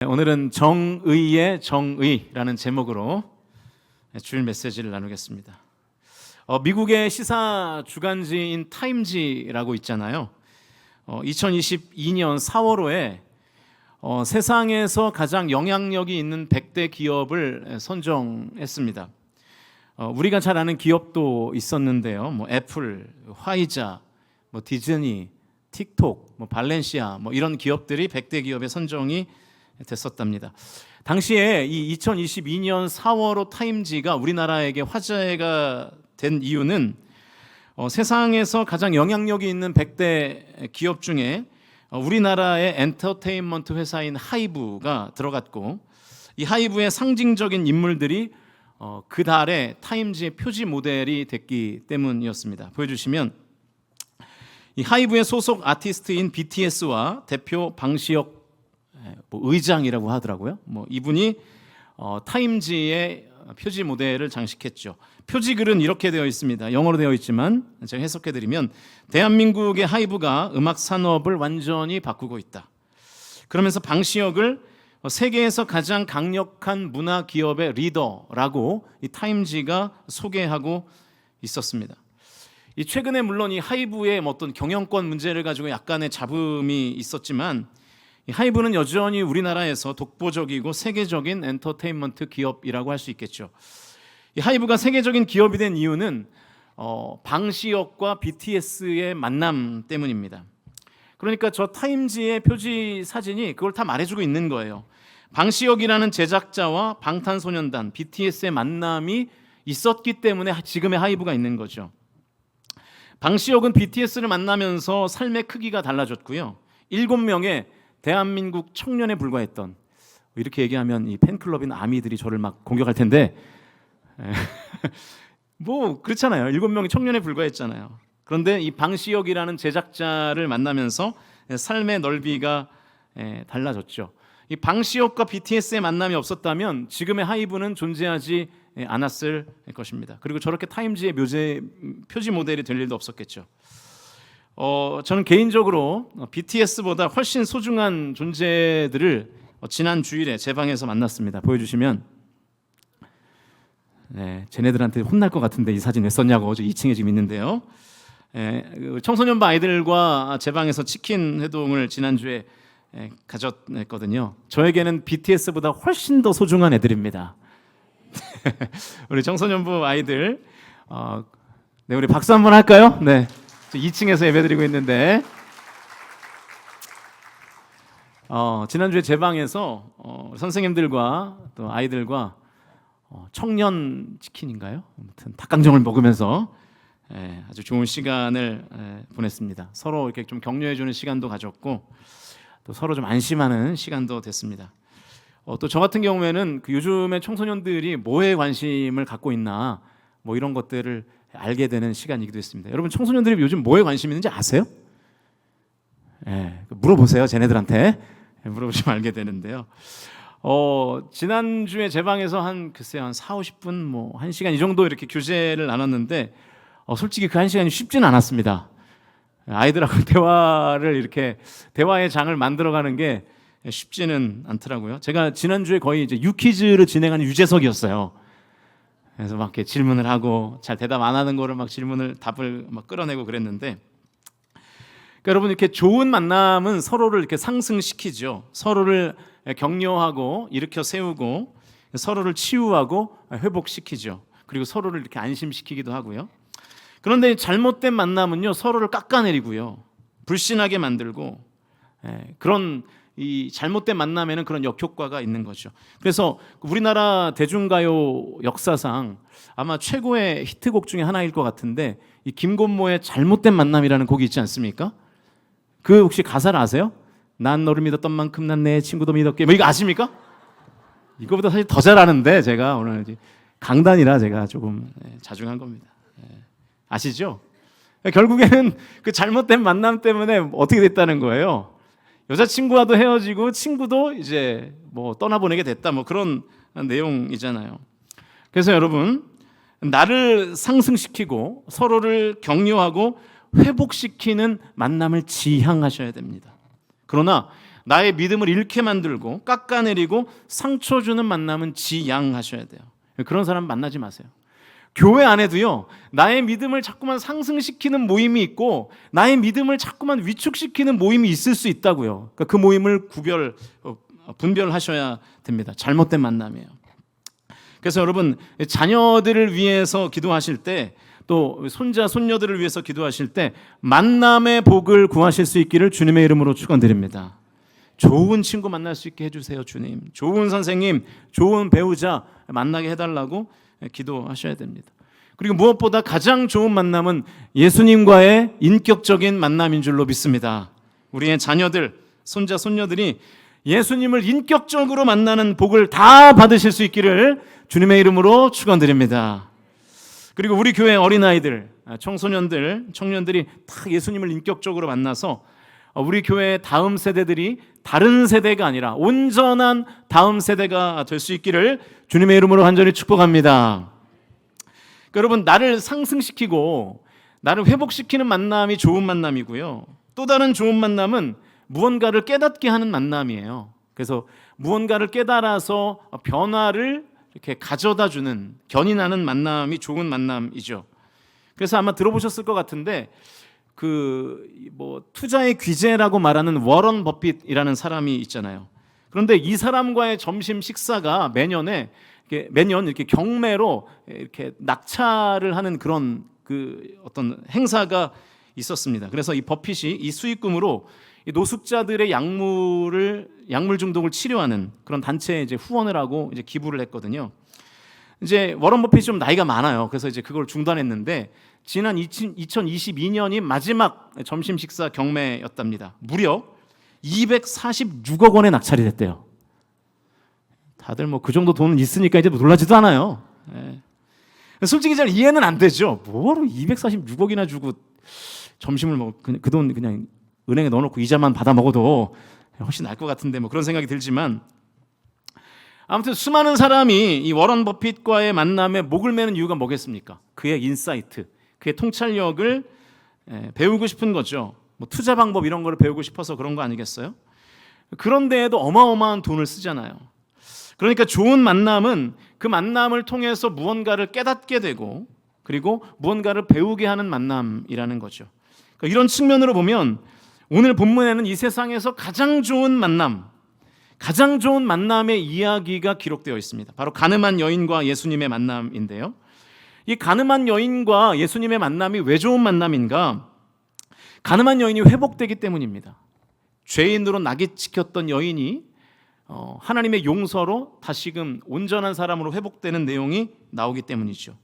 오늘은 정의의 정의라는 제목으로 주일 메시지를 나누겠습니다. 미국의 시사 주간지인 타임지라고 있잖아요. 2022년 4월호에 세상에서 가장 영향력이 있는 100대 기업을 선정했습니다. 우리가 잘 아는 기업도 있었는데요. 애플, 화이자, 디즈니, 틱톡, 발렌시아 이런 기업들이 100대 기업에 선정이 됐었답니다. 당시에 이 2022년 4월호 타임지가 우리나라에게 화제가 된 이유는 세상에서 가장 영향력이 있는 100대 기업 중에 우리나라의 엔터테인먼트 회사인 하이브가 들어갔고, 이 하이브의 상징적인 인물들이 그 달에 타임지의 표지 모델이 됐기 때문이었습니다. 보여주시면 이 하이브의 소속 아티스트인 BTS와 대표 방시혁 의장이라고 하더라고요. 이분이 타임지의 표지 모델을 장식했죠. 표지글은 이렇게 되어 있습니다. 영어로 되어 있지만 제가 해석해드리면, 대한민국의 하이브가 음악 산업을 완전히 바꾸고 있다. 그러면서 방시혁을 세계에서 가장 강력한 문화 기업의 리더라고 이 타임지가 소개하고 있었습니다. 이 최근에 물론 이 하이브의 어떤 경영권 문제를 가지고 약간의 잡음이 있었지만, 이 하이브는 여전히 우리나라에서 독보적이고 세계적인 엔터테인먼트 기업이라고 할 수 있겠죠. 이 하이브가 세계적인 기업이 된 이유는 방시혁과 BTS의 만남 때문입니다. 그러니까 저 타임지의 표지 사진이 그걸 다 말해주고 있는 거예요. 방시혁이라는 제작자와 방탄소년단, BTS의 만남이 있었기 때문에 지금의 하이브가 있는 거죠. 방시혁은 BTS를 만나면서 삶의 크기가 달라졌고요. 7명의 대한민국 청년에 불과했던, 이렇게 얘기하면 이 팬클럽인 아미들이 저를 막 공격할 텐데 그렇잖아요. 7명의 청년에 불과했잖아요. 그런데 이 방시혁이라는 제작자를 만나면서 삶의 넓이가 달라졌죠. 이 방시혁과 BTS의 만남이 없었다면 지금의 하이브는 존재하지 않았을 것입니다. 그리고 저렇게 타임지의 표지 모델이 될 일도 없었겠죠. 저는 개인적으로 BTS보다 훨씬 소중한 존재들을 지난 주일에 제 방에서 만났습니다. 보여주시면, 쟤네들한테 혼날 것 같은데 이 사진 왜 썼냐고. 저 2층에 지금 있는데요. 청소년부 아이들과 제 방에서 치킨 회동을 지난주에 가졌거든요. 저에게는 BTS보다 훨씬 더 소중한 애들입니다. 우리 청소년부 아이들, 우리 박수 한번 할까요? 네. 2층에서 예배드리고 있는데, 지난주에 제 방에서 선생님들과 또 아이들과 청년 치킨인가요? 아무튼 닭강정을 먹으면서 아주 좋은 시간을 보냈습니다. 서로 이렇게 좀 격려해주는 시간도 가졌고, 또 서로 좀 안심하는 시간도 됐습니다. 또 저 같은 경우에는 요즘에 청소년들이 뭐에 관심을 갖고 있나 이런 것들을 알게 되는 시간이기도 했습니다. 여러분, 청소년들이 요즘 뭐에 관심 있는지 아세요? 물어보세요. 쟤네들한테 물어보시면 알게 되는데요. 지난주에 제 방에서 한 4, 50분 1시간 이 정도 이렇게 교제를 나눴는데, 솔직히 그 1시간이 쉽지는 않았습니다. 아이들하고 대화의 장을 만들어가는 게 쉽지는 않더라고요. 제가 지난주에 거의 이제 유퀴즈를 진행하는 유재석이었어요. 그래서 막 이렇게 질문을 하고 잘 대답 안 하는 거를 답을 끌어내고 그랬는데, 그러니까 여러분, 이렇게 좋은 만남은 서로를 이렇게 상승시키죠. 서로를 격려하고 일으켜 세우고 서로를 치유하고 회복시키죠. 그리고 서로를 이렇게 안심시키기도 하고요. 그런데 잘못된 만남은요, 서로를 깎아내리고요, 불신하게 만들고, 그런 이 잘못된 만남에는 그런 역효과가 있는 거죠. 그래서 우리나라 대중가요 역사상 아마 최고의 히트곡 중에 하나일 것 같은데, 이 김곤모의 잘못된 만남이라는 곡이 있지 않습니까? 그 혹시 가사를 아세요? 난 너를 믿었던 만큼 난 내 친구도 믿었게. 이거 아십니까? 이거보다 사실 더 잘하는데 제가 오늘 강단이라 제가 조금 자중한 겁니다. 아시죠? 결국에는 그 잘못된 만남 때문에 어떻게 됐다는 거예요? 여자친구와도 헤어지고 친구도 이제 떠나보내게 됐다, 그런 내용이잖아요. 그래서 여러분, 나를 상승시키고 서로를 격려하고 회복시키는 만남을 지향하셔야 됩니다. 그러나 나의 믿음을 잃게 만들고 깎아내리고 상처 주는 만남은 지양하셔야 돼요. 그런 사람 만나지 마세요. 교회 안에도요, 나의 믿음을 자꾸만 상승시키는 모임이 있고 나의 믿음을 자꾸만 위축시키는 모임이 있을 수 있다고요. 그러니까 그 모임을 분별하셔야 됩니다. 잘못된 만남이에요. 그래서 여러분, 자녀들을 위해서 기도하실 때, 또 손자 손녀들을 위해서 기도하실 때 만남의 복을 구하실 수 있기를 주님의 이름으로 축원드립니다. 좋은 친구 만날 수 있게 해주세요, 주님. 좋은 선생님, 좋은 배우자 만나게 해달라고 기도하셔야 됩니다. 그리고 무엇보다 가장 좋은 만남은 예수님과의 인격적인 만남인 줄로 믿습니다. 우리의 자녀들, 손자 손녀들이 예수님을 인격적으로 만나는 복을 다 받으실 수 있기를 주님의 이름으로 축원드립니다. 그리고 우리 교회 어린아이들, 청소년들, 청년들이 다 예수님을 인격적으로 만나서 우리 교회의 다음 세대들이 다른 세대가 아니라 온전한 다음 세대가 될 수 있기를 주님의 이름으로 간절히 축복합니다. 그러니까 여러분, 나를 상승시키고 나를 회복시키는 만남이 좋은 만남이고요. 또 다른 좋은 만남은 무언가를 깨닫게 하는 만남이에요. 그래서 무언가를 깨달아서 변화를 이렇게 가져다주는, 견인하는 만남이 좋은 만남이죠. 그래서 아마 들어보셨을 것 같은데 투자의 귀재라고 말하는 워런 버핏이라는 사람이 있잖아요. 그런데 이 사람과의 점심 식사가 매년 이렇게 경매로 이렇게 낙찰을 하는 그런 어떤 행사가 있었습니다. 그래서 이 버핏이 이 수익금으로 이 노숙자들의 약물 중독을 치료하는 그런 단체에 이제 후원을 하고 이제 기부를 했거든요. 이제 워런 버핏이 좀 나이가 많아요. 그래서 이제 그걸 중단했는데 지난 2022년이 마지막 점심 식사 경매였답니다. 무려 246억 원에 낙찰이 됐대요. 다들 그 정도 돈은 있으니까 이제 놀라지도 않아요. 예. 솔직히 잘 이해는 안 되죠. 뭐로 246억이나 주고 점심을 그 돈 그냥 은행에 넣어놓고 이자만 받아 먹어도 훨씬 나을 것 같은데 그런 생각이 들지만, 아무튼 수많은 사람이 이 워런 버핏과의 만남에 목을 매는 이유가 뭐겠습니까? 그의 인사이트, 그의 통찰력을 배우고 싶은 거죠. 투자 방법 이런 거를 배우고 싶어서 그런 거 아니겠어요? 그런데에도 어마어마한 돈을 쓰잖아요. 그러니까 좋은 만남은 그 만남을 통해서 무언가를 깨닫게 되고 그리고 무언가를 배우게 하는 만남이라는 거죠. 그러니까 이런 측면으로 보면 오늘 본문에는 이 세상에서 가장 좋은 만남의 이야기가 기록되어 있습니다. 바로 가늠한 여인과 예수님의 만남인데요. 이 가늠한 여인과 예수님의 만남이 왜 좋은 만남인가? 가늠한 여인이 회복되기 때문입니다. 죄인으로 낙인찍혔던 여인이 하나님의 용서로 다시금 온전한 사람으로 회복되는 내용이 나오기 때문이죠.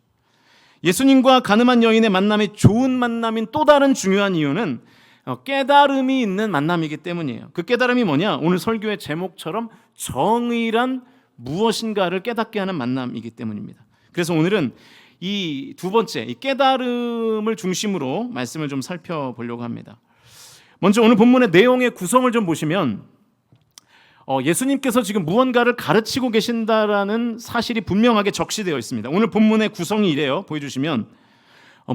예수님과 가늠한 여인의 만남이 좋은 만남인 또 다른 중요한 이유는 깨달음이 있는 만남이기 때문이에요. 그 깨달음이 뭐냐? 오늘 설교의 제목처럼 정의란 무엇인가를 깨닫게 하는 만남이기 때문입니다. 그래서 오늘은 이 두 번째, 이 깨달음을 중심으로 말씀을 좀 살펴보려고 합니다. 먼저 오늘 본문의 내용의 구성을 좀 보시면 예수님께서 지금 무언가를 가르치고 계신다라는 사실이 분명하게 적시되어 있습니다. 오늘 본문의 구성이 이래요. 보여주시면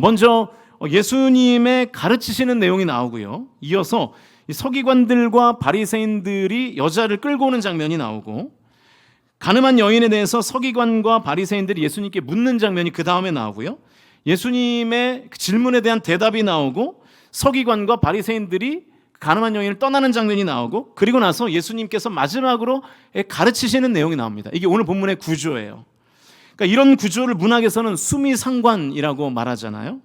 먼저 예수님의 가르치시는 내용이 나오고요. 이어서 서기관들과 바리새인들이 여자를 끌고 오는 장면이 나오고, 가늠한 여인에 대해서 서기관과 바리새인들이 예수님께 묻는 장면이 그 다음에 나오고요. 예수님의 질문에 대한 대답이 나오고 서기관과 바리새인들이 가늠한 여인을 떠나는 장면이 나오고, 그리고 나서 예수님께서 마지막으로 가르치시는 내용이 나옵니다. 이게 오늘 본문의 구조예요. 그러니까 이런 구조를 문학에서는 수미상관이라고 말하잖아요.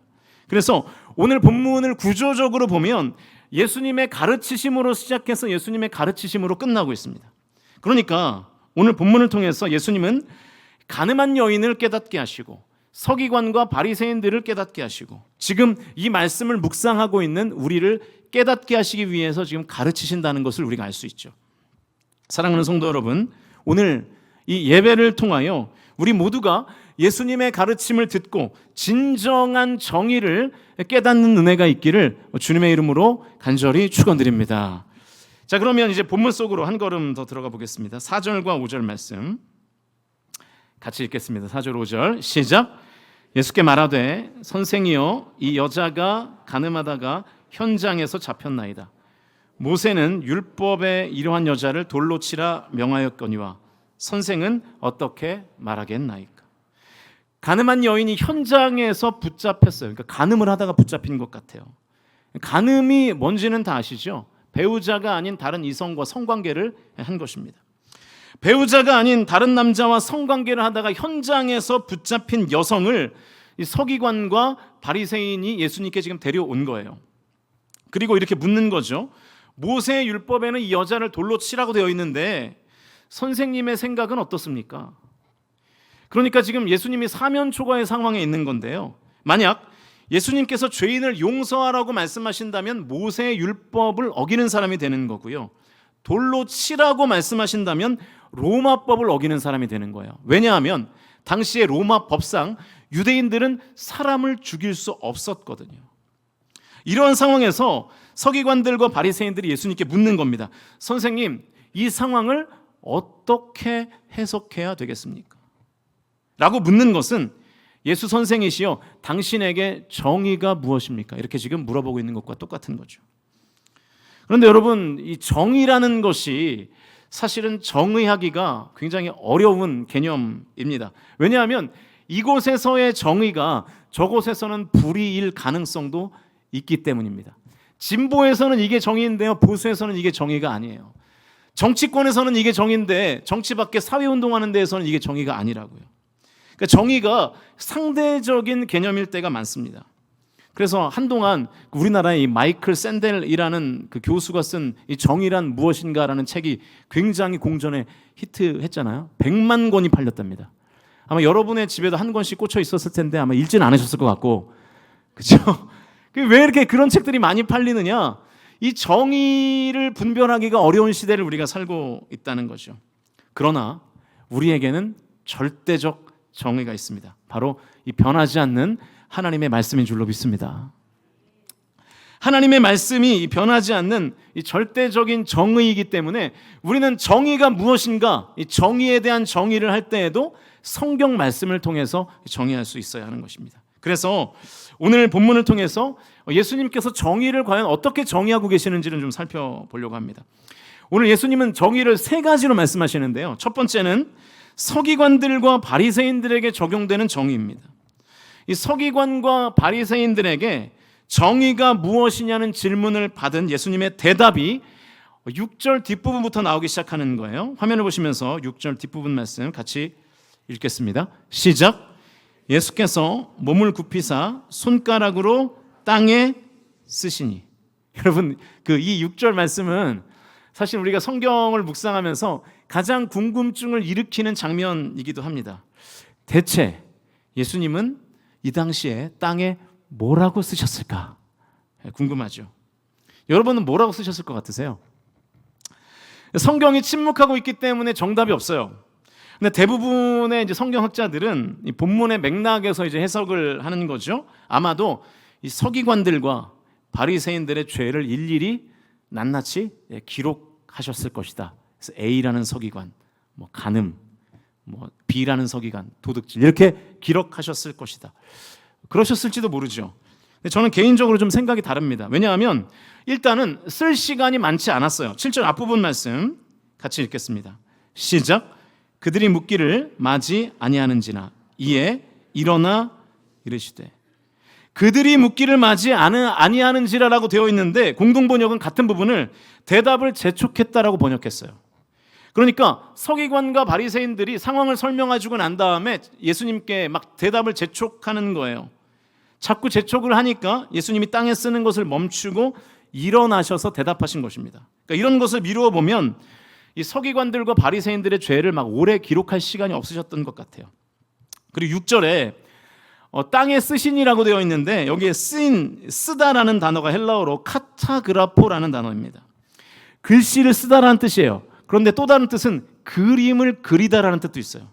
그래서 오늘 본문을 구조적으로 보면 예수님의 가르치심으로 시작해서 예수님의 가르치심으로 끝나고 있습니다. 그러니까 오늘 본문을 통해서 예수님은 가늠한 여인을 깨닫게 하시고 서기관과 바리새인들을 깨닫게 하시고 지금 이 말씀을 묵상하고 있는 우리를 깨닫게 하시기 위해서 지금 가르치신다는 것을 우리가 알 수 있죠. 사랑하는 성도 여러분, 오늘 이 예배를 통하여 우리 모두가 예수님의 가르침을 듣고 진정한 정의를 깨닫는 은혜가 있기를 주님의 이름으로 간절히 축원드립니다. 자, 그러면 이제 본문 속으로 한 걸음 더 들어가 보겠습니다. 4절과 5절 말씀 같이 읽겠습니다. 4절 5절 시작. 예수께 말하되 선생이여 이 여자가 가늠하다가 현장에서 잡혔나이다. 모세는 율법에 이러한 여자를 돌로 치라 명하였거니와 선생은 어떻게 말하겠나이까. 간음한 여인이 현장에서 붙잡혔어요. 그러니까 간음을 하다가 붙잡힌 것 같아요. 간음이 뭔지는 다 아시죠? 배우자가 아닌 다른 이성과 성관계를 한 것입니다. 배우자가 아닌 다른 남자와 성관계를 하다가 현장에서 붙잡힌 여성을 이 서기관과 바리새인이 예수님께 지금 데려온 거예요. 그리고 이렇게 묻는 거죠. 모세의 율법에는 이 여자를 돌로 치라고 되어 있는데 선생님의 생각은 어떻습니까? 그러니까 지금 예수님이 사면초가의 상황에 있는 건데요. 만약 예수님께서 죄인을 용서하라고 말씀하신다면 모세의 율법을 어기는 사람이 되는 거고요. 돌로 치라고 말씀하신다면 로마법을 어기는 사람이 되는 거예요. 왜냐하면 당시의 로마 법상 유대인들은 사람을 죽일 수 없었거든요. 이러한 상황에서 서기관들과 바리새인들이 예수님께 묻는 겁니다. 선생님, 이 상황을 어떻게 해석해야 되겠습니까? 라고 묻는 것은 예수 선생이시여 당신에게 정의가 무엇입니까? 이렇게 지금 물어보고 있는 것과 똑같은 거죠. 그런데 여러분, 이 정의라는 것이 사실은 정의하기가 굉장히 어려운 개념입니다. 왜냐하면 이곳에서의 정의가 저곳에서는 불의일 가능성도 있기 때문입니다. 진보에서는 이게 정의인데요, 보수에서는 이게 정의가 아니에요. 정치권에서는 이게 정의인데 정치 밖에 사회운동하는 데에서는 이게 정의가 아니라고요. 그러니까 정의가 상대적인 개념일 때가 많습니다. 그래서 한동안 우리나라의 이 마이클 샌델이라는 그 교수가 쓴 이 정의란 무엇인가라는 책이 굉장히 공전에 히트했잖아요. 100만 권이 팔렸답니다. 아마 여러분의 집에도 한 권씩 꽂혀 있었을 텐데 아마 읽지는 않으셨을 것 같고, 그렇죠? 왜 이렇게 그런 책들이 많이 팔리느냐? 이 정의를 분별하기가 어려운 시대를 우리가 살고 있다는 거죠. 그러나 우리에게는 절대적 정의가 있습니다. 바로 이 변하지 않는 하나님의 말씀인 줄로 믿습니다. 하나님의 말씀이 변하지 않는 이 절대적인 정의이기 때문에 우리는 정의가 무엇인가, 이 정의에 대한 정의를 할 때에도 성경 말씀을 통해서 정의할 수 있어야 하는 것입니다. 그래서 오늘 본문을 통해서 예수님께서 정의를 과연 어떻게 정의하고 계시는지를 좀 살펴보려고 합니다. 오늘 예수님은 정의를 3가지로 말씀하시는데요. 첫 번째는 서기관들과 바리새인들에게 적용되는 정의입니다. 이 서기관과 바리새인들에게 정의가 무엇이냐는 질문을 받은 예수님의 대답이 6절 뒷부분부터 나오기 시작하는 거예요. 화면을 보시면서 6절 뒷부분 말씀 같이 읽겠습니다. 시작. 예수께서 몸을 굽히사 손가락으로 땅에 쓰시니. 여러분, 이 6절 말씀은 사실 우리가 성경을 묵상하면서 가장 궁금증을 일으키는 장면이기도 합니다. 대체 예수님은 이 당시에 땅에 뭐라고 쓰셨을까? 궁금하죠. 여러분은 뭐라고 쓰셨을 것 같으세요? 성경이 침묵하고 있기 때문에 정답이 없어요. 근데 대부분의 이제 성경학자들은 이 본문의 맥락에서 이제 해석을 하는 거죠. 아마도 이 서기관들과 바리새인들의 죄를 일일이 낱낱이 기록하셨을 것이다. 그래서 A라는 서기관, 간음, B라는 서기관, 도둑질 이렇게 기록하셨을 것이다. 그러셨을지도 모르죠. 근데 저는 개인적으로 좀 생각이 다릅니다. 왜냐하면 일단은 쓸 시간이 많지 않았어요. 7절 앞부분 말씀 같이 읽겠습니다. 시작. 그들이 묻기를 마지 아니하는지나 이에 일어나 이르시되. 그들이 묻기를 마지 아니하는지라라고 되어 있는데 공동번역은 같은 부분을 대답을 재촉했다라고 번역했어요. 그러니까 서기관과 바리새인들이 상황을 설명해주고 난 다음에 예수님께 막 대답을 재촉하는 거예요. 자꾸 재촉을 하니까 예수님이 땅에 쓰는 것을 멈추고 일어나셔서 대답하신 것입니다. 그러니까 이런 것을 미루어 보면 이 서기관들과 바리새인들의 죄를 막 오래 기록할 시간이 없으셨던 것 같아요. 그리고 6절에 땅에 쓰신이라고 되어 있는데 여기에 쓰다라는 단어가 헬라어로 카타그라포라는 단어입니다. 글씨를 쓰다라는 뜻이에요. 그런데 또 다른 뜻은 그림을 그리다라는 뜻도 있어요.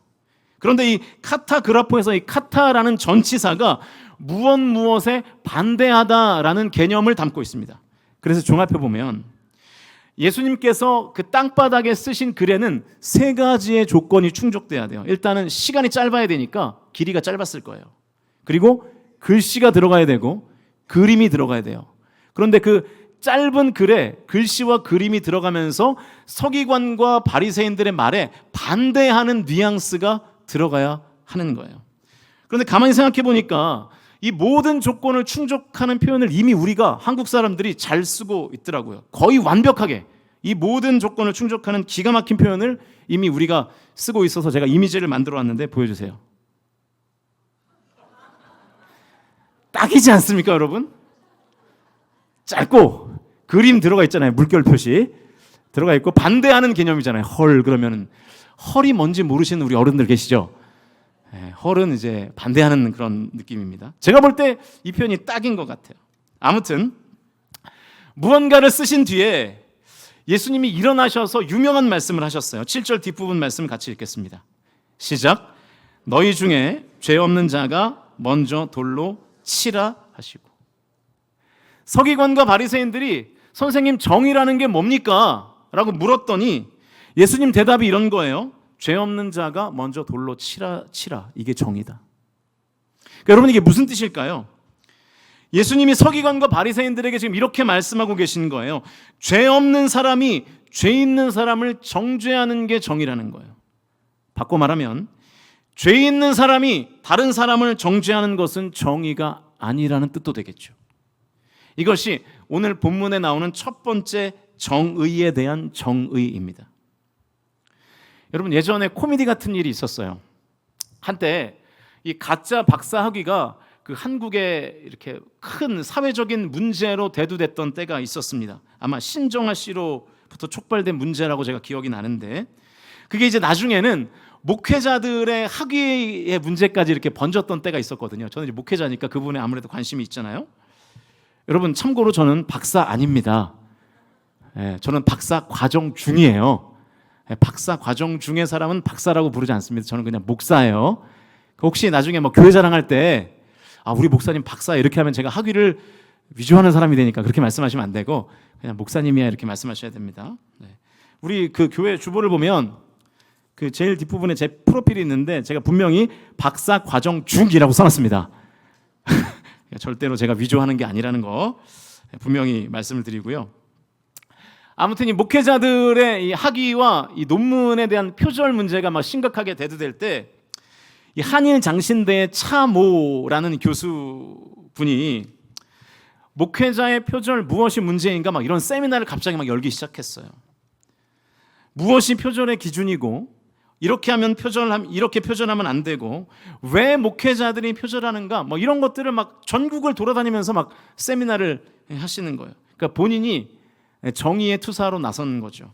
그런데 이 카타그라포에서 이 카타라는 전치사가 무엇에 반대하다라는 개념을 담고 있습니다. 그래서 종합해 보면 예수님께서 그 땅바닥에 쓰신 글에는 3가지의 조건이 충족돼야 돼요. 일단은 시간이 짧아야 되니까 길이가 짧았을 거예요. 그리고 글씨가 들어가야 되고 그림이 들어가야 돼요. 그런데 그 짧은 글에 글씨와 그림이 들어가면서 서기관과 바리새인들의 말에 반대하는 뉘앙스가 들어가야 하는 거예요. 그런데 가만히 생각해 보니까 이 모든 조건을 충족하는 표현을 이미 우리가 한국 사람들이 잘 쓰고 있더라고요. 거의 완벽하게 이 모든 조건을 충족하는 기가 막힌 표현을 이미 우리가 쓰고 있어서 제가 이미지를 만들어 왔는데 보여주세요. 딱이지 않습니까, 여러분? 짧고 그림 들어가 있잖아요. 물결 표시 들어가 있고 반대하는 개념이잖아요. 헐 그러면은 헐이 뭔지 모르시는 우리 어른들 계시죠? 헐은 이제 반대하는 그런 느낌입니다. 제가 볼 때 이 표현이 딱인 것 같아요. 아무튼 무언가를 쓰신 뒤에 예수님이 일어나셔서 유명한 말씀을 하셨어요. 7절 뒷부분 말씀 같이 읽겠습니다. 시작. 너희 중에 죄 없는 자가 먼저 돌로 치라 하시고. 서기관과 바리새인들이 선생님 정의라는 게 뭡니까? 라고 물었더니 예수님 대답이 이런 거예요. 죄 없는 자가 먼저 돌로 치라. 이게 정의다. 그러니까 여러분 이게 무슨 뜻일까요? 예수님이 서기관과 바리새인들에게 지금 이렇게 말씀하고 계신 거예요. 죄 없는 사람이 죄 있는 사람을 정죄하는 게 정의라는 거예요. 바꿔 말하면 죄 있는 사람이 다른 사람을 정죄하는 것은 정의가 아니라는 뜻도 되겠죠. 이것이 오늘 본문에 나오는 첫 번째 정의에 대한 정의입니다. 여러분 예전에 코미디 같은 일이 있었어요. 한때 이 가짜 박사 학위가 그 한국에 이렇게 큰 사회적인 문제로 대두됐던 때가 있었습니다. 아마 신정아 씨로부터 촉발된 문제라고 제가 기억이 나는데 그게 이제 나중에는 목회자들의 학위의 문제까지 이렇게 번졌던 때가 있었거든요. 저는 이제 목회자니까 그분에 아무래도 관심이 있잖아요. 여러분 참고로 저는 박사 아닙니다. 저는 박사 과정 중이에요. 박사 과정 중의 사람은 박사라고 부르지 않습니다. 저는 그냥 목사예요. 혹시 나중에 뭐 교회 자랑할 때 우리 목사님 박사 이렇게 하면 제가 학위를 위조하는 사람이 되니까 그렇게 말씀하시면 안 되고 그냥 목사님이야 이렇게 말씀하셔야 됩니다. 우리 그 교회 주보를 보면 그 제일 뒷부분에 제 프로필이 있는데 제가 분명히 박사 과정 중이라고 써놨습니다. 절대로 제가 위조하는 게 아니라는 거 분명히 말씀을 드리고요. 아무튼 이 목회자들의 이 학위와 이 논문에 대한 표절 문제가 막 심각하게 대두될 때 이 한일 장신대의 차모라는 교수분이 목회자의 표절 무엇이 문제인가 막 이런 세미나를 갑자기 막 열기 시작했어요. 무엇이 표절의 기준이고 이렇게 하면 이렇게 표절하면 안 되고 왜 목회자들이 표절하는가 뭐 이런 것들을 막 전국을 돌아다니면서 막 세미나를 하시는 거예요. 그러니까 본인이 정의의 투사로 나선 거죠.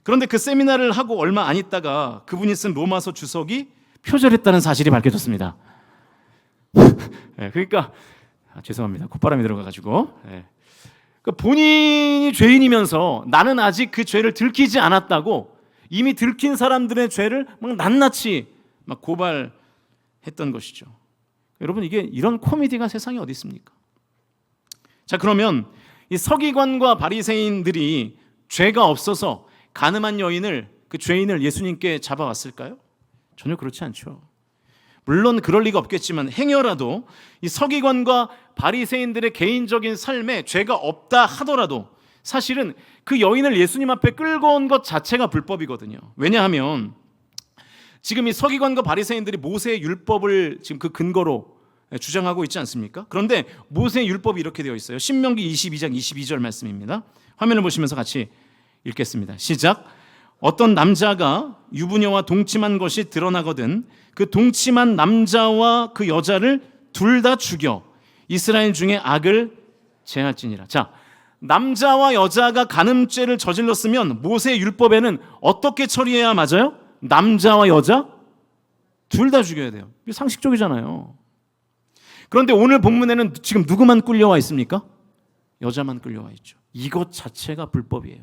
그런데 그 세미나를 하고 얼마 안 있다가 그분이 쓴 로마서 주석이 표절했다는 사실이 밝혀졌습니다. 그러니까 죄송합니다. 콧바람이 들어가가지고 그러니까 본인이 죄인이면서 나는 아직 그 죄를 들키지 않았다고 이미 들킨 사람들의 죄를 막 낱낱이 막 고발했던 것이죠. 여러분 이게 이런 코미디가 세상에 어디 있습니까? 자 그러면 이 서기관과 바리새인들이 죄가 없어서 간음한 여인을 그 죄인을 예수님께 잡아왔을까요? 전혀 그렇지 않죠. 물론 그럴 리가 없겠지만 행여라도 이 서기관과 바리새인들의 개인적인 삶에 죄가 없다 하더라도 사실은 그 여인을 예수님 앞에 끌고 온 것 자체가 불법이거든요. 왜냐하면 지금 이 서기관과 바리새인들이 모세의 율법을 지금 그 근거로 주장하고 있지 않습니까? 그런데 모세의 율법이 이렇게 되어 있어요. 신명기 22장 22절 말씀입니다. 화면을 보시면서 같이 읽겠습니다. 시작. 어떤 남자가 유부녀와 동침한 것이 드러나거든 그 동침한 남자와 그 여자를 둘 다 죽여 이스라엘 중에 악을 제할지니라. 자, 남자와 여자가 간음죄를 저질렀으면 모세의 율법에는 어떻게 처리해야 맞아요? 남자와 여자 둘 다 죽여야 돼요. 이게 상식적이잖아요. 그런데 오늘 본문에는 지금 누구만 끌려와 있습니까? 여자만 끌려와 있죠. 이것 자체가 불법이에요.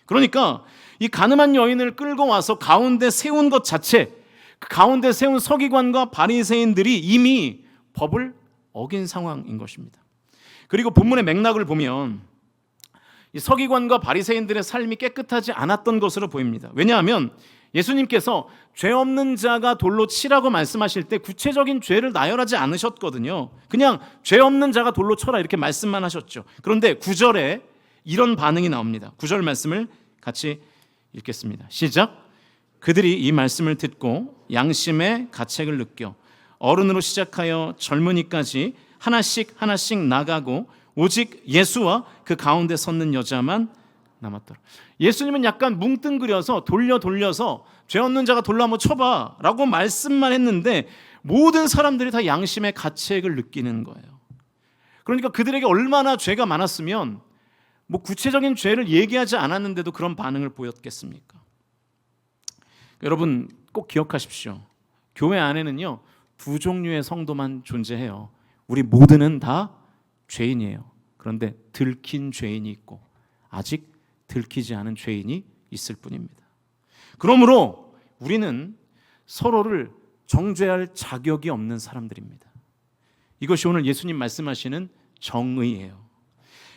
그러니까 이 간음한 여인을 끌고 와서 가운데 세운 것 자체, 그 가운데 세운 서기관과 바리새인들이 이미 법을 어긴 상황인 것입니다. 그리고 본문의 맥락을 보면 이 서기관과 바리새인들의 삶이 깨끗하지 않았던 것으로 보입니다. 왜냐하면 예수님께서 죄 없는 자가 돌로 치라고 말씀하실 때 구체적인 죄를 나열하지 않으셨거든요. 그냥 죄 없는 자가 돌로 쳐라 이렇게 말씀만 하셨죠. 그런데 9절에 이런 반응이 나옵니다. 9절 말씀을 같이 읽겠습니다. 시작. 그들이 이 말씀을 듣고 양심의 가책을 느껴 어른으로 시작하여 젊은이까지 하나씩 하나씩 나가고 오직 예수와 그 가운데 섰는 여자만 남았더라. 예수님은 약간 뭉뚱그려서 돌려서 죄 없는 자가 돌로 한번 쳐봐 라고 말씀만 했는데 모든 사람들이 다 양심의 가책을 느끼는 거예요. 그러니까 그들에게 얼마나 죄가 많았으면 뭐 구체적인 죄를 얘기하지 않았는데도 그런 반응을 보였겠습니까? 여러분 꼭 기억하십시오. 교회 안에는요 두 종류의 성도만 존재해요. 우리 모두는 다 죄인이에요. 그런데 들킨 죄인이 있고 아직 들키지 않은 죄인이 있을 뿐입니다. 그러므로 우리는 서로를 정죄할 자격이 없는 사람들입니다. 이것이 오늘 예수님 말씀하시는 정의예요.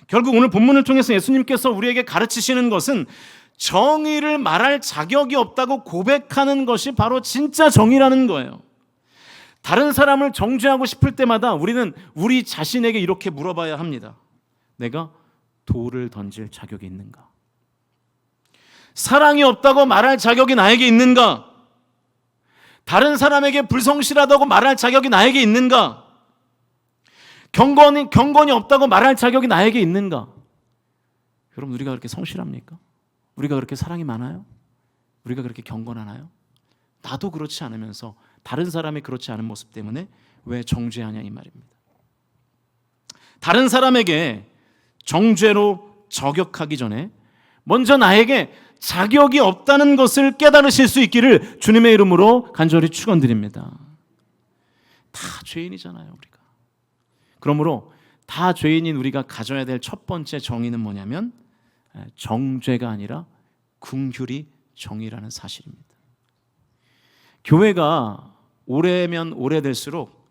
결국 오늘 본문을 통해서 예수님께서 우리에게 가르치시는 것은 정의를 말할 자격이 없다고 고백하는 것이 바로 진짜 정의라는 거예요. 다른 사람을 정죄하고 싶을 때마다 우리는 우리 자신에게 이렇게 물어봐야 합니다. 내가 돌을 던질 자격이 있는가? 사랑이 없다고 말할 자격이 나에게 있는가? 다른 사람에게 불성실하다고 말할 자격이 나에게 있는가? 경건이 없다고 말할 자격이 나에게 있는가? 여러분 우리가 그렇게 성실합니까? 우리가 그렇게 사랑이 많아요? 우리가 그렇게 경건하나요? 나도 그렇지 않으면서 다른 사람이 그렇지 않은 모습 때문에 왜 정죄하냐 이 말입니다. 다른 사람에게 정죄로 저격하기 전에 먼저 나에게 자격이 없다는 것을 깨달으실 수 있기를 주님의 이름으로 간절히 축원드립니다. 다 죄인이잖아요 우리가. 그러므로 다 죄인인 우리가 가져야 될 첫 번째 정의는 뭐냐면 정죄가 아니라 긍휼이 정의라는 사실입니다. 교회가 오래면 오래될수록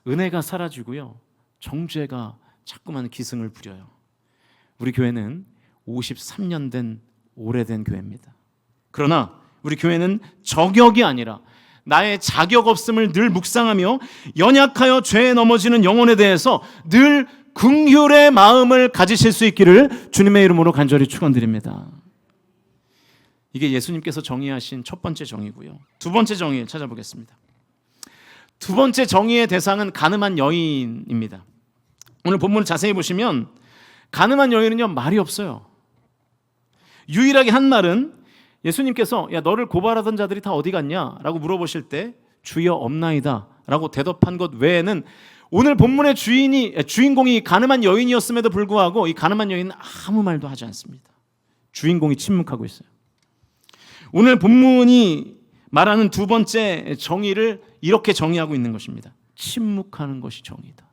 은혜가 사라지고요 정죄가 자꾸만 기승을 부려요. 우리 교회는 53년 된 오래된 교회입니다. 그러나 우리 교회는 저격이 아니라 나의 자격 없음을 늘 묵상하며 연약하여 죄에 넘어지는 영혼에 대해서 늘 긍휼의 마음을 가지실 수 있기를 주님의 이름으로 간절히 축원드립니다. 이게 예수님께서 정의하신 첫 번째 정의고요. 두 번째 정의를 찾아보겠습니다. 두 번째 정의의 대상은 가늠한 여인입니다. 오늘 본문을 자세히 보시면 가늠한 여인은요 말이 없어요. 유일하게 한 말은 예수님께서 야 너를 고발하던 자들이 다 어디 갔냐? 라고 물어보실 때 주여 없나이다 라고 대답한 것 외에는 오늘 본문의 주인공이 가늠한 여인이었음에도 불구하고 이 가늠한 여인은 아무 말도 하지 않습니다. 주인공이 침묵하고 있어요. 오늘 본문이 말하는 두 번째 정의를 이렇게 정의하고 있는 것입니다. 침묵하는 것이 정의다.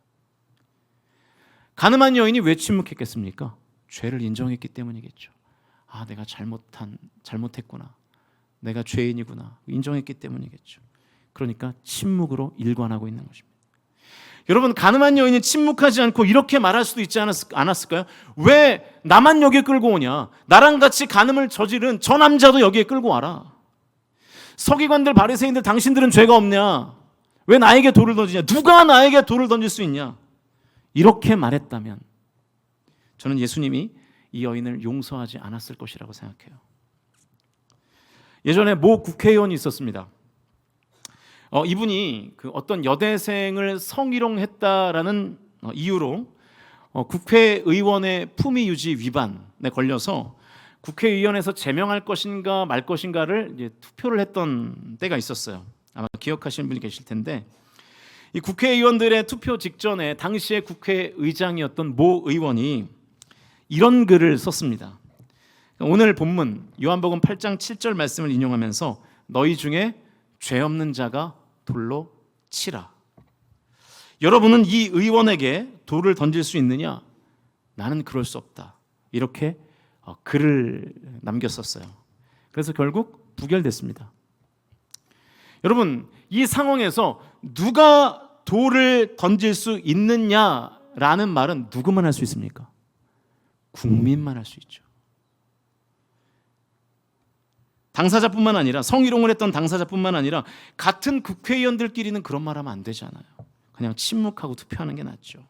가늠한 여인이 왜 침묵했겠습니까? 죄를 인정했기 때문이겠죠. 아, 내가 잘못했구나. 내가 죄인이구나. 인정했기 때문이겠죠. 그러니까 침묵으로 일관하고 있는 것입니다. 여러분, 가늠한 여인이 침묵하지 않고 이렇게 말할 수도 있지 않았을까요? 왜 나만 여기에 끌고 오냐? 나랑 같이 간음을 저지른 저 남자도 여기에 끌고 와라. 서기관들, 바리새인들, 당신들은 죄가 없냐? 왜 나에게 돌을 던지냐? 누가 나에게 돌을 던질 수 있냐? 이렇게 말했다면 저는 예수님이 이 여인을 용서하지 않았을 것이라고 생각해요. 예전에 모 국회의원이 있었습니다. 이분이 그 어떤 여대생을 성희롱했다라는 이유로 국회의원의 품위 유지 위반에 걸려서 국회의원에서 제명할 것인가 말 것인가를 이제 투표를 했던 때가 있었어요. 아마 기억하시는 분이 계실 텐데 이 국회의원들의 투표 직전에 당시의 국회의장이었던 모 의원이 이런 글을 썼습니다. 오늘 본문 요한복음 8장 7절 말씀을 인용하면서 너희 중에 죄 없는 자가 돌로 치라. 여러분은 이 의원에게 돌을 던질 수 있느냐? 나는 그럴 수 없다. 이렇게 글을 남겼었어요. 그래서 결국 부결됐습니다. 여러분, 이 상황에서 누가 돌을 던질 수 있느냐라는 말은 누구만 할 수 있습니까? 국민만 할 수 있죠. 당사자뿐만 아니라 성희롱을 했던 당사자뿐만 아니라 같은 국회의원들끼리는 그런 말하면 안 되잖아요. 그냥 침묵하고 투표하는 게 낫죠.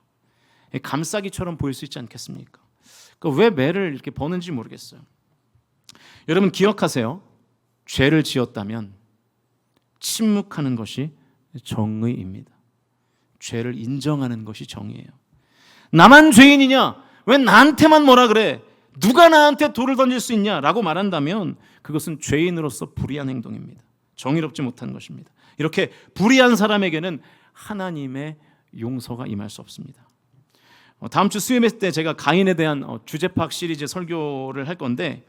감싸기처럼 보일 수 있지 않겠습니까? 그러니까 왜 매를 이렇게 버는지 모르겠어요. 여러분 기억하세요. 죄를 지었다면 침묵하는 것이 정의입니다. 죄를 인정하는 것이 정의예요. 나만 죄인이냐? 왜 나한테만 뭐라 그래? 누가 나한테 돌을 던질 수 있냐? 라고 말한다면 그것은 죄인으로서 불의한 행동입니다. 정의롭지 못한 것입니다. 이렇게 불의한 사람에게는 하나님의 용서가 임할 수 없습니다. 다음 주 수요일 때 제가 가인에 대한 주제 파악 시리즈 설교를 할 건데,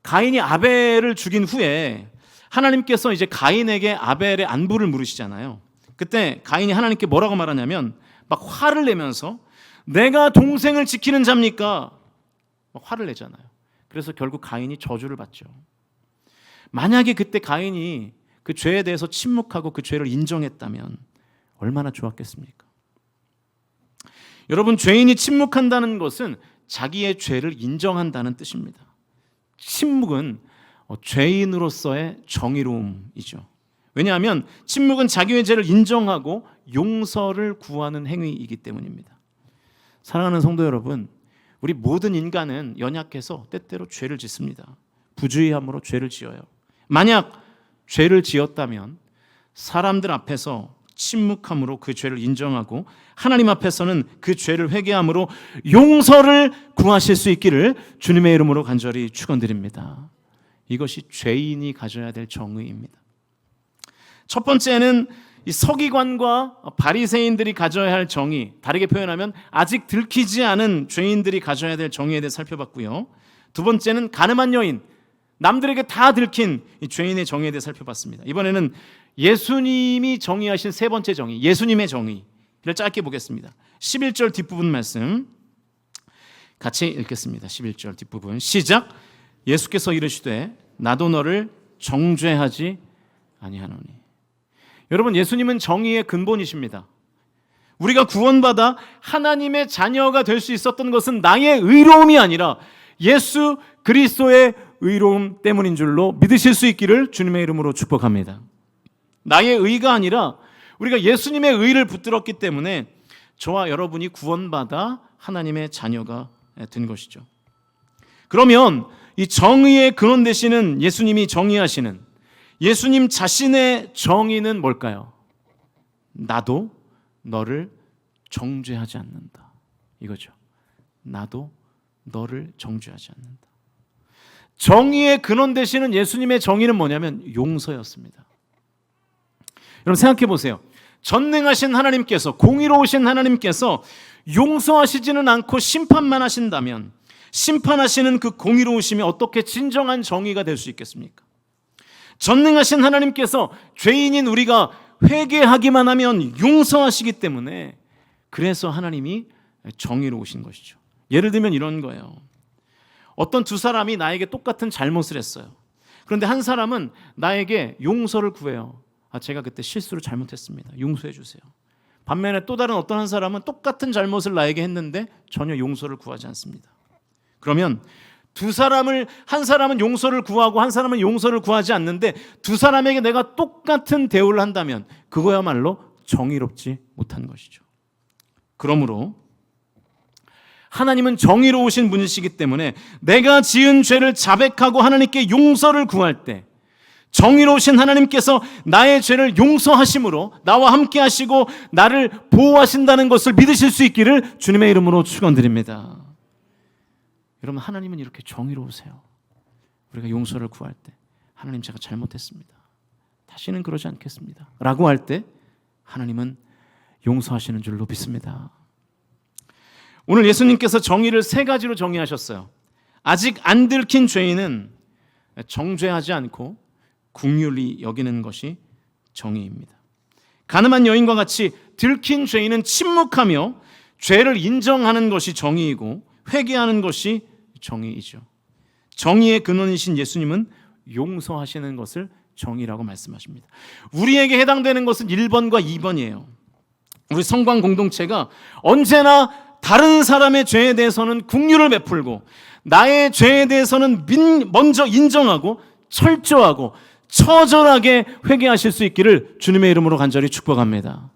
가인이 아벨을 죽인 후에 하나님께서 이제 가인에게 아벨의 안부를 물으시잖아요. 그때 가인이 하나님께 뭐라고 말하냐면 막 화를 내면서 내가 동생을 지키는 자입니까? 막 화를 내잖아요. 그래서 결국 가인이 저주를 받죠. 만약에 그때 가인이 그 죄에 대해서 침묵하고 그 죄를 인정했다면 얼마나 좋았겠습니까? 여러분, 죄인이 침묵한다는 것은 자기의 죄를 인정한다는 뜻입니다. 침묵은 죄인으로서의 정의로움이죠. 왜냐하면 침묵은 자기의 죄를 인정하고 용서를 구하는 행위이기 때문입니다. 사랑하는 성도 여러분, 우리 모든 인간은 연약해서 때때로 죄를 짓습니다. 부주의함으로 죄를 지어요. 만약 죄를 지었다면 사람들 앞에서 침묵함으로 그 죄를 인정하고 하나님 앞에서는 그 죄를 회개함으로 용서를 구하실 수 있기를 주님의 이름으로 간절히 축원드립니다. 이것이 죄인이 가져야 될 정의입니다. 첫 번째는 이 서기관과 바리새인들이 가져야 할 정의, 다르게 표현하면 아직 들키지 않은 죄인들이 가져야 될 정의에 대해 살펴봤고요. 두 번째는 가늠한 여인, 남들에게 다 들킨 이 죄인의 정의에 대해 살펴봤습니다. 이번에는 예수님이 정의하신 세 번째 정의, 예수님의 정의를 짧게 보겠습니다. 11절 뒷부분 말씀 같이 읽겠습니다. 11절 뒷부분 시작. 예수께서 이르시되 나도 너를 정죄하지 아니하노니. 여러분, 예수님은 정의의 근본이십니다. 우리가 구원받아 하나님의 자녀가 될 수 있었던 것은 나의 의로움이 아니라 예수 그리스도의 의로움 때문인 줄로 믿으실 수 있기를 주님의 이름으로 축복합니다. 나의 의가 아니라 우리가 예수님의 의를 붙들었기 때문에 저와 여러분이 구원받아 하나님의 자녀가 된 것이죠. 그러면 이 정의의 근원 되시는 예수님이 정의하시는 예수님 자신의 정의는 뭘까요? 나도 너를 정죄하지 않는다. 이거죠. 나도 너를 정죄하지 않는다. 정의의 근원 되시는 예수님의 정의는 뭐냐면 용서였습니다. 여러분 생각해 보세요. 전능하신 하나님께서, 공의로우신 하나님께서 용서하시지는 않고 심판만 하신다면 심판하시는 그 공의로우심이 어떻게 진정한 정의가 될 수 있겠습니까? 전능하신 하나님께서 죄인인 우리가 회개하기만 하면 용서하시기 때문에 그래서 하나님이 정의로우신 것이죠. 예를 들면 이런 거예요. 어떤 두 사람이 나에게 똑같은 잘못을 했어요. 그런데 한 사람은 나에게 용서를 구해요. 제가 그때 실수로 잘못했습니다. 용서해 주세요. 반면에 또 다른 어떤 한 사람은 똑같은 잘못을 나에게 했는데 전혀 용서를 구하지 않습니다. 그러면 두 사람을, 한 사람은 용서를 구하고 한 사람은 용서를 구하지 않는데 두 사람에게 내가 똑같은 대우를 한다면 그거야말로 정의롭지 못한 것이죠. 그러므로 하나님은 정의로우신 분이시기 때문에 내가 지은 죄를 자백하고 하나님께 용서를 구할 때 정의로우신 하나님께서 나의 죄를 용서하심으로 나와 함께 하시고 나를 보호하신다는 것을 믿으실 수 있기를 주님의 이름으로 축원드립니다. 여러분, 하나님은 이렇게 정의로우세요. 우리가 용서를 구할 때 하나님 제가 잘못했습니다. 다시는 그러지 않겠습니다. 라고 할 때 하나님은 용서하시는 줄로 믿습니다. 오늘 예수님께서 정의를 세 가지로 정의하셨어요. 아직 안 들킨 죄인은 정죄하지 않고 긍휼히 여기는 것이 정의입니다. 가늠한 여인과 같이 들킨 죄인은 침묵하며 죄를 인정하는 것이 정의이고 회개하는 것이 정의이죠. 정의의 근원이신 예수님은 용서하시는 것을 정의라고 말씀하십니다. 우리에게 해당되는 것은 1번과 2번이에요. 우리 성광 공동체가 언제나 다른 사람의 죄에 대해서는 긍휼을 베풀고 나의 죄에 대해서는 먼저 인정하고 철저하고 처절하게 회개하실 수 있기를 주님의 이름으로 간절히 축복합니다.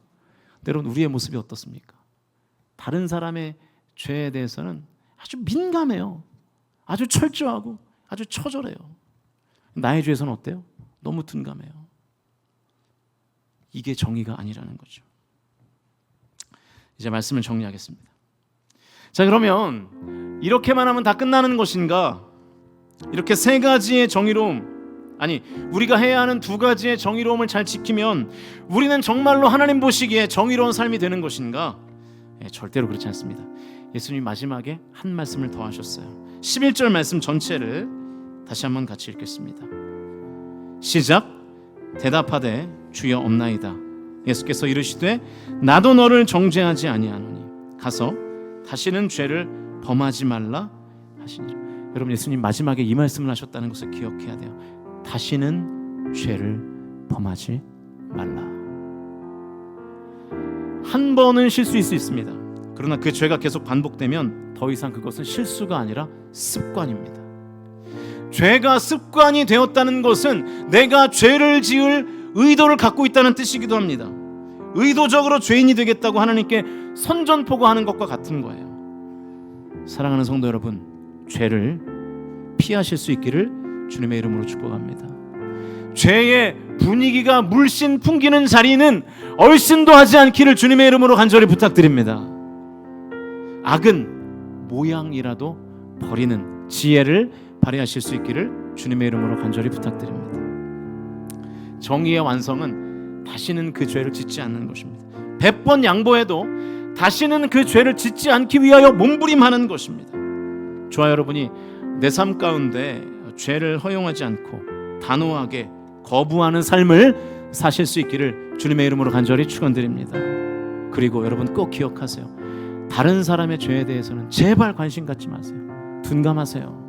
여러분, 우리의 모습이 어떻습니까? 다른 사람의 죄에 대해서는 아주 민감해요. 아주 철저하고 아주 처절해요. 나의 죄에서는 어때요? 너무 둔감해요. 이게 정의가 아니라는 거죠. 이제 말씀을 정리하겠습니다. 자, 그러면 이렇게만 하면 다 끝나는 것인가? 이렇게 세 가지의 정의로움, 아니 우리가 해야 하는 두 가지의 정의로움을 잘 지키면 우리는 정말로 하나님 보시기에 정의로운 삶이 되는 것인가? 절대로 그렇지 않습니다. 예수님이 마지막에 한 말씀을 더 하셨어요. 11절 말씀 전체를 다시 한번 같이 읽겠습니다. 시작. 대답하되 주여 없나이다. 예수께서 이르시되 나도 너를 정죄하지 아니하노니 가서 다시는 죄를 범하지 말라 하시니라. 여러분, 예수님 마지막에 이 말씀을 하셨다는 것을 기억해야 돼요. 다시는 죄를 범하지 말라. 한 번은 실수일 수 있습니다. 그러나 그 죄가 계속 반복되면 더 이상 그것은 실수가 아니라 습관입니다. 죄가 습관이 되었다는 것은 내가 죄를 지을 의도를 갖고 있다는 뜻이기도 합니다. 의도적으로 죄인이 되겠다고 하나님께 선전포고하는 것과 같은 거예요. 사랑하는 성도 여러분, 죄를 피하실 수 있기를 주님의 이름으로 축복합니다. 죄의 분위기가 물씬 풍기는 자리는 얼씬도 하지 않기를 주님의 이름으로 간절히 부탁드립니다. 악은 모양이라도 버리는 지혜를 발휘하실 수 있기를 주님의 이름으로 간절히 부탁드립니다. 정의의 완성은 다시는 그 죄를 짓지 않는 것입니다. 100번 양보해도 다시는 그 죄를 짓지 않기 위하여 몸부림하는 것입니다. 저와 여러분이 내 삶 가운데 죄를 허용하지 않고 단호하게 거부하는 삶을 사실 수 있기를 주님의 이름으로 간절히 축원드립니다. 그리고 여러분 꼭 기억하세요. 다른 사람의 죄에 대해서는 제발 관심 갖지 마세요. 둔감하세요.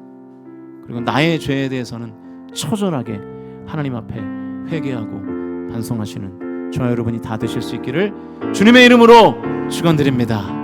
그리고 나의 죄에 대해서는 처절하게 하나님 앞에 회개하고 반성하시는 저와 여러분이 다 되실 수 있기를 주님의 이름으로 축원드립니다.